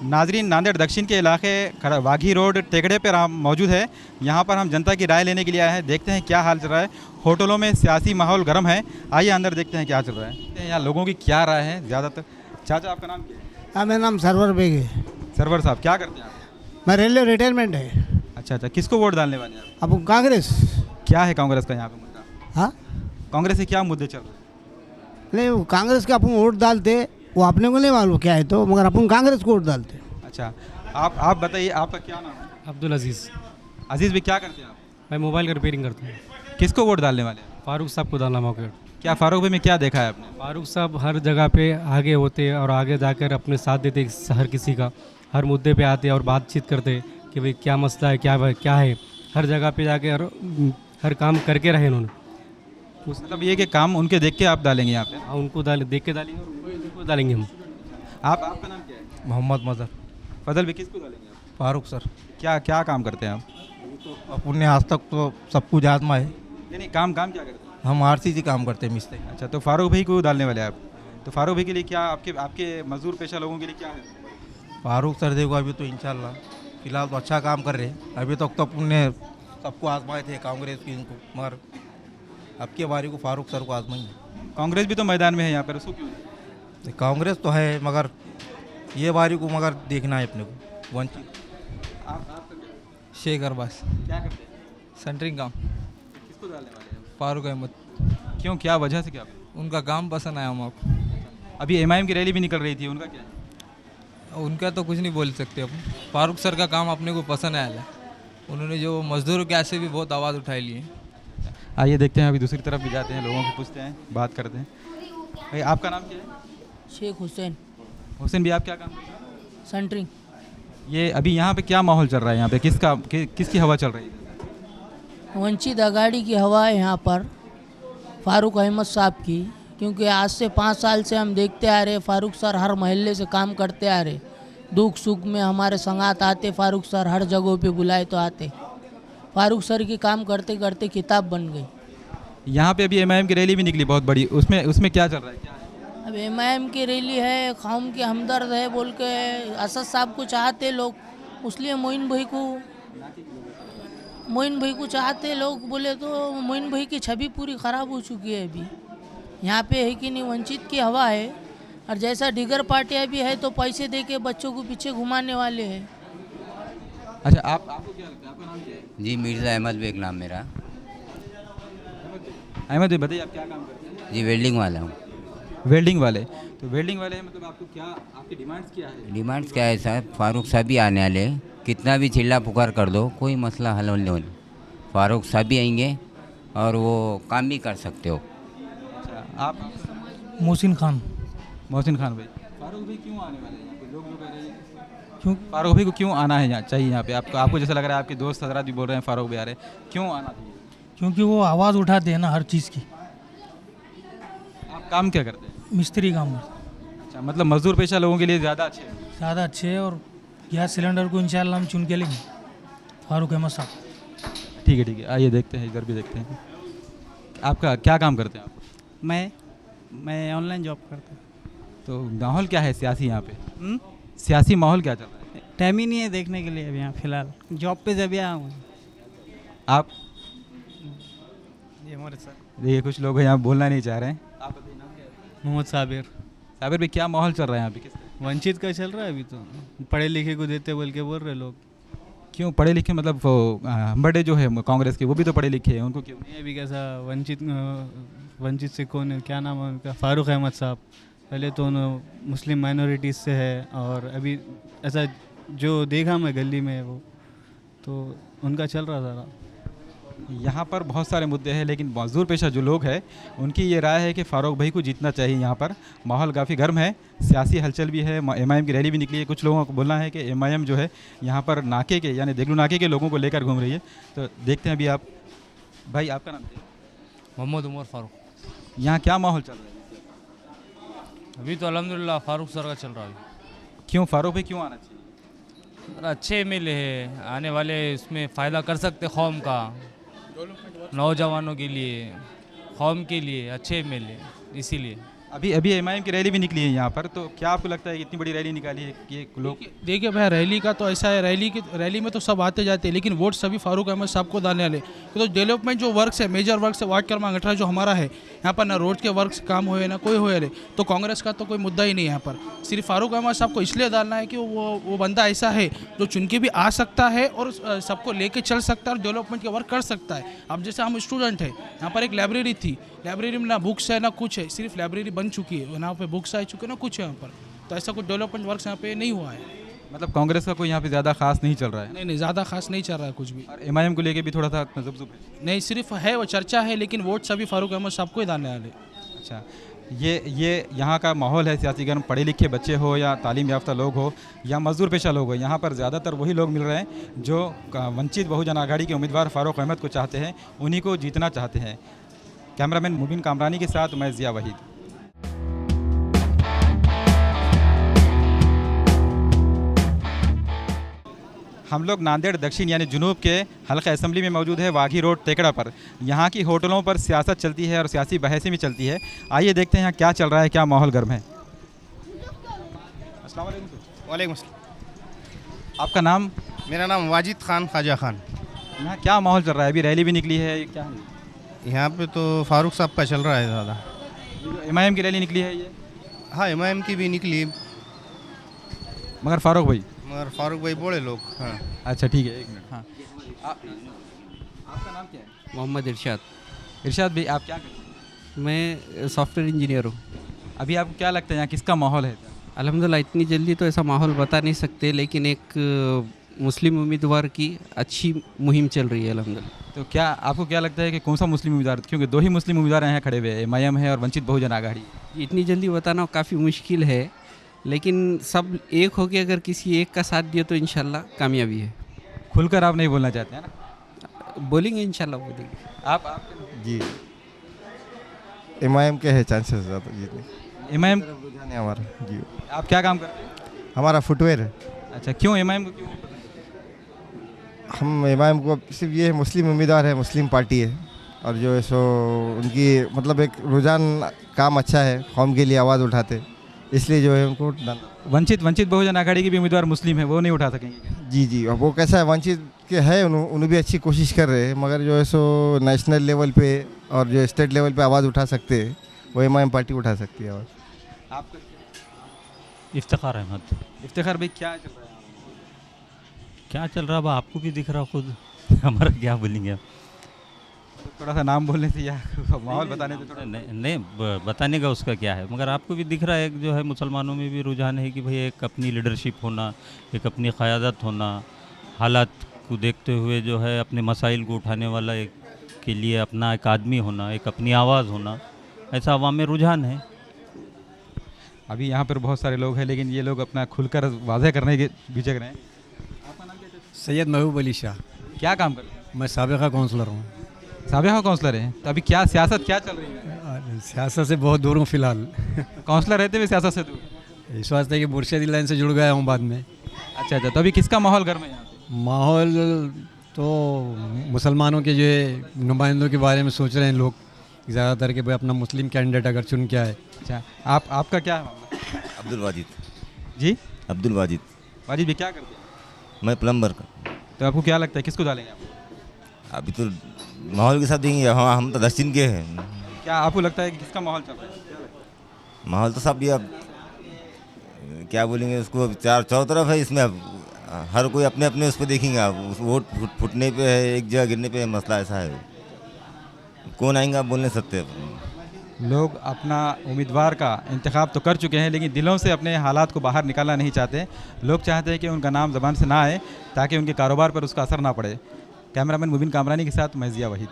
नाजरीन, नांदेड़ दक्षिण के इलाके वाघी रोड टेकड़े पर हम मौजूद है। यहाँ पर हम जनता की राय लेने के लिए आए हैं। देखते हैं क्या हाल चल रहा है। होटलों में सियासी माहौल गर्म है। आइए अंदर देखते हैं क्या चल रहा है। देखते हैं यहाँ लोगों की क्या राय है ज़्यादातर। चाचा, आपका नाम क्या है? हाँ, मेरा नाम सरवर बेग है। सरवर साहब, क्या करते हैं आप? मैं रेलवे रिटायरमेंट है। अच्छा अच्छा, किसको वोट डालने वाले हैं आप? अब कांग्रेस। क्या है कांग्रेस का यहाँ पे मुद्दा? हाँ, कांग्रेस से क्या मुद्दे चल रहे हैं? नहीं, वो कांग्रेस के अपन वोट डालते, वो अपने को नहीं मालूम क्या है तो, मगर अपन कांग्रेस को वोट डालते। अच्छा, आप बताइए, आपका क्या नाम है? अब्दुल अजीज़। अजीज़ भाई, क्या करते हैं आप? मैं मोबाइल का रिपेयरिंग करता हूँ। किसको वोट डालने वाले हैं? फारूक साहब को डालना मौके। क्या फारूक भाई में क्या देखा है आपने? फारूक साहब हर जगह पे आगे होते और आगे जाकर अपने साथ देते हर किसी का, हर मुद्दे पे आते और बातचीत करते कि भाई क्या मसला है, क्या है। हर जगह पे जाके हर काम करके रहे उन्होंने। मतलब ये कि काम उनके देख के आप डालेंगे यहाँ पे? हाँ, उनको देख के डालेंगे और उनको डालेंगे हम। आपका नाम क्या है? मोहम्मद मदर। फजल भी किसको डालेंगे आप? फारूक सर। क्या क्या काम करते हैं आप? अपन ने आज तक तो सब कुछ आजमा है। नहीं, काम काम क्या करते हैं? हम आरसीसी काम करते हैं, मिस्त्री। अच्छा, तो फारूक भाई को डालने वाले हैं आप। तो फारूक भाई के लिए क्या, आपके आपके मजदूर पेशा लोगों के लिए क्या है? फारूक सर देखो, अभी तो इंशाल्लाह फिलहाल तो अच्छा काम कर रहे हैं। अभी तक तो अपन ने सबको आजमाए थे, कांग्रेस की इनको, मगर अब की बारी को फारूक सर को आजमाएंगे। कांग्रेस भी तो मैदान में है यहाँ पर, उसको क्यों नहीं? कांग्रेस तो है, मगर ये बारी को मगर देखना है अपने को। वंचित शेख अरबाज। क्या करते हैं? सेंटरिंग काम। किसको डालने वाले हैं? फारूक अहमद। क्यों, क्या वजह से क्या? उनका काम पसंद आया हम आपको। अभी एमआईएम की रैली भी निकल रही थी, उनका क्या है? उनका तो कुछ नहीं बोल सकते अपन। फारूक सर का काम अपने को पसंद आया है। उन्होंने जो मजदूरों के ऐसे भी बहुत आवाज़ उठाई ली है। आइए देखते हैं, अभी दूसरी तरफ भी जाते हैं, लोगों को पूछते हैं, बात करते हैं। भाई, आपका नाम क्या है? शेख हुसैन। हुसैन भी, आप क्या काम करते हैं? सेंटरिंग। ये अभी यहाँ पे क्या माहौल चल रहा है? यहाँ पे किसकी हवा चल रही है? वंचित अगाड़ी की हवा है यहाँ पर, फारूक अहमद साहब की। क्योंकि आज से 5 साल से हम देखते आ रहे, फारूक सर हर महल्ले से काम करते आ रहे। दुख सुख में हमारे संगात आते, फारूक सर हर जगहों पे बुलाए तो आते। फारूक सर की काम करते करते किताब बन गई। यहाँ पे अभी एमआईएम की रैली भी निकली बहुत बड़ी, उसमें क्या चल रहा है? क्या है? अब एमआईएम की रैली है, कौम के हमदर्द है बोल के असद साहब को चाहते लोग, इसलिए मोइन भाई को चाहते लोग। बोले तो मोइन भाई की छवि पूरी ख़राब हो चुकी है अभी यहाँ पे, है कि नहीं। वंचित की हवा है, और जैसा डिगर पार्टियाँ भी है तो पैसे दे के बच्चों को पीछे घुमाने वाले हैं। अच्छा, आपको क्या लगता है? आपका नाम क्या है? जी, मिर्ज़ा अहमद बेग नाम मेरा। अहमद भाई, बताइए आप क्या काम करते हैं? जी, वेल्डिंग वाला हूँ। वेल्डिंग वाले। तो वेल्डिंग वाले हैं, मतलब आपको क्या, आपकी डिमांड्स क्या है? डिमांड्स क्या है साहब? फारूक साहब भी आने वाले हैं, कितना भी चिल्ला पुकार कर दो, कोई मसला हल नहीं होने। फारूक साहब भी आएंगे और वो काम भी कर सकते हो। अच्छा, आप? मोहसिन खान। मोहसिन खान भाई, फारूक भाई क्यों आने वाले हैं यहाँ पे? लोग कह रहे हैं क्यों फारूक भाई को क्यों आना है यहाँ, चाहिए यहाँ पे? आपको जैसा लग रहा है आपके दोस्त हजरात भी बोल रहे हैं फारूक भाई आ रहे हैं, क्यों आना चाहिए? क्योंकि वो आवाज़ उठाते हैं ना हर चीज़ की। आप काम क्या करते हैं? मिस्त्री काम करते अच्छा, मतलब मजदूर पेशा लोगों के लिए ज़्यादा अच्छे हैं। ज़्यादा अच्छे है, और गैस सिलेंडर को इंशाल्लाह हम चुन के लेंगे फारूक अहमद साहब। ठीक है, आइए देखते हैं, इधर भी देखते हैं। आपका क्या काम करते हैं आप? मैं ऑनलाइन जॉब करता हूँ। तो माहौल क्या है सियासी यहाँ पे? सियासी माहौल क्या चल रहा है? टाइम ही नहीं है देखने के लिए अभी यहाँ फिलहाल, जॉब पे जब आया हूँ। आप? ये हमारे सर देखिए, कुछ लोग यहाँ बोलना नहीं चाह रहे हैं। आप बताइए, नाम क्या है? मोहम्मद साबिर। साबिर भाई, क्या माहौल चल रहा है यहाँ पे? किस तरह? वंचित का चल रहा है अभी तो, पढ़े लिखे को देते बोल के बोल रहे लोग। क्यों पढ़े लिखे? मतलब बड़े जो है कांग्रेस के, वो भी तो पढ़े लिखे हैं, उनको क्यों? ये अभी कैसा वंचित से कौन है, क्या नाम है उनका? फारूक अहमद साहब। पहले तो मुस्लिम माइनॉरिटीज़ से है, और अभी ऐसा जो देखा मैं गली में वो, तो उनका चल रहा था। यहाँ पर बहुत सारे मुद्दे हैं, लेकिन मजदूर पेशा जो लोग हैं उनकी ये राय है कि फारूक भाई को जीतना चाहिए। यहाँ पर माहौल काफ़ी गर्म है, सियासी हलचल भी है, एमआईएम की रैली भी निकली है। कुछ लोगों को बोलना है कि एमआईएम जो है यहाँ पर नाके के, यानी देगलू नाके के लोगों को लेकर घूम रही है। तो देखते हैं अभी। आप भाई, आपका नाम क्या है? मोहम्मद उमर फारूक। यहाँ क्या माहौल चल रहा है अभी तो अल्हम्दुलिल्लाह फारूक सर का चल रहा है। क्यों फारूक भाई क्यों आना चाहिए? अच्छे एमएलए है, आने वाले इसमें फ़ायदा कर सकते कौम का, नौजवानों के लिए, कौम के लिए अच्छे एमएलए, इसीलिए। अभी अभी एमआईएम की रैली भी निकली है यहाँ पर, तो क्या आपको लगता है कि इतनी बड़ी रैली निकाली है कि लोग? देखिए भाई, रैली का तो ऐसा है, रैली में तो सब आते जाते हैं, लेकिन वोट सभी फारूक अहमद साहब को डालने वाले। तो डेवलपमेंट जो वर्क्स है, मेजर वर्क्स है, वार्ड क्रमांक 18 जो हमारा है, यहाँ पर ना रोड के वर्क्स काम हुए ना कोई हुए रहे, तो कांग्रेस का तो कोई मुद्दा ही नहीं है यहाँ पर। सिर्फ फारूक अहमद साहब को इसलिए डालना है कि वो बंदा ऐसा है जो चुन के भी आ सकता है और सबको लेके चल सकता है और डेवलपमेंट के वर्क कर सकता है। अब जैसे हम स्टूडेंट है, यहाँ पर एक लाइब्रेरी थी, लाइब्रेरी में ना बुक्स है ना कुछ है, सिर्फ लाइब्रेरी बन चुकी है, यहाँ पे बुक्स आ चुके ना कुछ है यहाँ पर, तो ऐसा कुछ डेवलपमेंट वर्क यहाँ पे नहीं हुआ है। मतलब कांग्रेस का कोई यहाँ पे ज़्यादा खास नहीं चल रहा है? नहीं, ज़्यादा खास नहीं चल रहा है कुछ भी। और एमआईएम को लेके भी थोड़ा सा तजब्जुब है? नहीं, सिर्फ है वो चर्चा है, लेकिन वोट सभी फारूक अहमद साहब को ही डालने वाले। अच्छा, ये यहाँ का माहौल है सियासी गर्म, पढ़े लिखे बच्चे हो या तालीम याफ्ता लोग हो या मजदूर पेशा लोग हो, यहाँ पर ज़्यादातर वही लोग मिल रहे हैं जो वंचित बहुजन आघाड़ी के उम्मीदवार फारूक अहमद को चाहते हैं, उन्हीं को जीतना चाहते हैं। कैमरामैन मुबीन कामरानी के साथ मैं ज़िया वहीद। हम लोग नांदेड़ दक्षिण यानी जुनूब के हल्का असेंबली में मौजूद है, वाघी रोड तेकड़ा पर। यहाँ की होटलों पर सियासत चलती है और सियासी बहसें भी चलती है। आइए देखते हैं यहाँ क्या चल रहा है, क्या माहौल गर्म है। अस्सलाम वालेकुम सर। वालेकुम अस्सलाम। आपका नाम? मेरा नाम वाजिद खान ख्वाजा खान। यहाँ क्या माहौल चल रहा है? अभी रैली भी निकली है, क्या है? यहाँ पे तो फारूक साहब का चल रहा है ज़्यादा। एमआईएम की रैली निकली है ये? हाँ, एमआईएम की भी निकली, मगर फारूक भाई बोले लोग। हाँ, अच्छा ठीक है, एक मिनट। हाँ, आपका नाम क्या है? मोहम्मद इरशाद। इरशाद भाई, आप क्या करते हैं? मैं सॉफ्टवेयर इंजीनियर हूँ। अभी आपको क्या लगता है यहाँ किसका माहौल है? अल्हम्दुलिल्लाह इतनी जल्दी तो ऐसा माहौल बता नहीं सकते, लेकिन एक मुस्लिम उम्मीदवार की अच्छी मुहिम चल रही है अल्हम्दुलिल्लाह। तो क्या आपको क्या लगता है कि कौन सा मुस्लिम उम्मीदवार, क्योंकि दो ही मुस्लिम उम्मीदवार यहाँ खड़े हुए हैं, एमआईएम है और वंचित बहुजन आघाड़ी। इतनी जल्दी बताना काफ़ी मुश्किल है, लेकिन सब एक होके अगर किसी एक का साथ दिए तो इंशाल्लाह कामयाबी है। खुलकर आप नहीं बोलना चाहते हैं ना? बोलेंगे इंशाल्लाह, बोलेंगे। आप जी, एमआईएम के है चांसेस ज़्यादा जीतने। एमआईएम रुझान है हमारा जी। आप क्या काम करते हैं? हमारा फुटवेयर है। अच्छा, क्यों एमआईएम को? क्यों हम एमआईएम को सिर्फ ये मुस्लिम उम्मीदवार है, मुस्लिम पार्टी है, और जो है सो उनकी मतलब एक रुझान काम अच्छा है, कौम के लिए आवाज़ उठाते, इसलिए जो है उनको वंचित बहुजन आघाड़ी के भी उम्मीदवार मुस्लिम है, वो नहीं उठा सकेंगे? जी, अब वो कैसा है, वंचित के है, उन्होंने भी अच्छी कोशिश कर रहे हैं, मगर जो है सो नेशनल लेवल पे और जो स्टेट लेवल पे आवाज़ उठा सकते हैं, वो एमआईएम पार्टी उठा सकती है आवाज़। आपका? इफ्तिखार अहमद। इफ्तिखार भाई, क्या चल रहा है? क्या चल रहा है आपको भी दिख रहा खुद, हमारा क्या बोलेंगे? थोड़ा सा नाम बोलने से या माहौल बताने से थोड़ा नहीं बताने का उसका क्या है, मगर आपको भी दिख रहा है, एक जो है मुसलमानों में भी रुझान है कि भाई एक अपनी लीडरशिप होना, एक अपनी क़यादत होना, हालात को देखते हुए जो है अपने मसाइल को उठाने वाला एक के लिए अपना एक आदमी होना, एक अपनी आवाज़ होना, ऐसा अवाम में रुझान है। अभी यहाँ पर बहुत सारे लोग हैं, लेकिन ये लोग अपना खुलकर वाज़ह करने के झिझक रहे हैं। आपका नाम क्या है? सैयद महबूब अली शाह। क्या काम करते हैं? मैं साबिक़ा काउंसलर हूँ। साबिक़ा काउंसलर हैं, तो अभी क्या सियासत क्या चल रही है? सियासत से बहुत दूर हूँ फ़िलहाल। काउंसलर रहते हुए सियासत से दूर? इस वास्ते कि मुर्शिदी लाइन से जुड़ गया हूँ बाद में। अच्छा, तो अभी किसका माहौल गर्म है यहाँ पे? माहौल तो मुसलमानों के जो नुमाइंदों के बारे में सोच रहे हैं लोग ज़्यादातर कि भाई अपना मुस्लिम कैंडिडेट अगर चुन के आए। अच्छा, आपका क्या है मामला? अब्दुल वाजिद। जी, अब्दुल वाजिद। वाजिद भी क्या करते हैं? मैं प्लम्बर का। तो आपको क्या लगता है किसको डालेंगे आप? अभी तो माहौल के साथ देंगे, हम तो दक्षिण के हैं। क्या आपको लगता है कि किसका माहौल चल रहा है? माहौल तो सब ये अब क्या बोलेंगे उसको, चारों तरफ है, इसमें अब हर कोई अपने अपने उस पर देखेंगे। आप उस वोट फुटने पे है, एक जगह गिरने पे मसला ऐसा है, कौन आएंगे आप बोल नहीं सकते। लोग अपना उम्मीदवार का इंतखाब तो कर चुके हैं, लेकिन दिलों से अपने हालात को बाहर निकालना नहीं चाहते। लोग चाहते हैं कि उनका नाम ज़बान से ना आए ताकि उनके कारोबार पर उसका असर ना पड़े। कैमरामैन मुबीन कामरानी के साथ मैं ज़िया वहीद।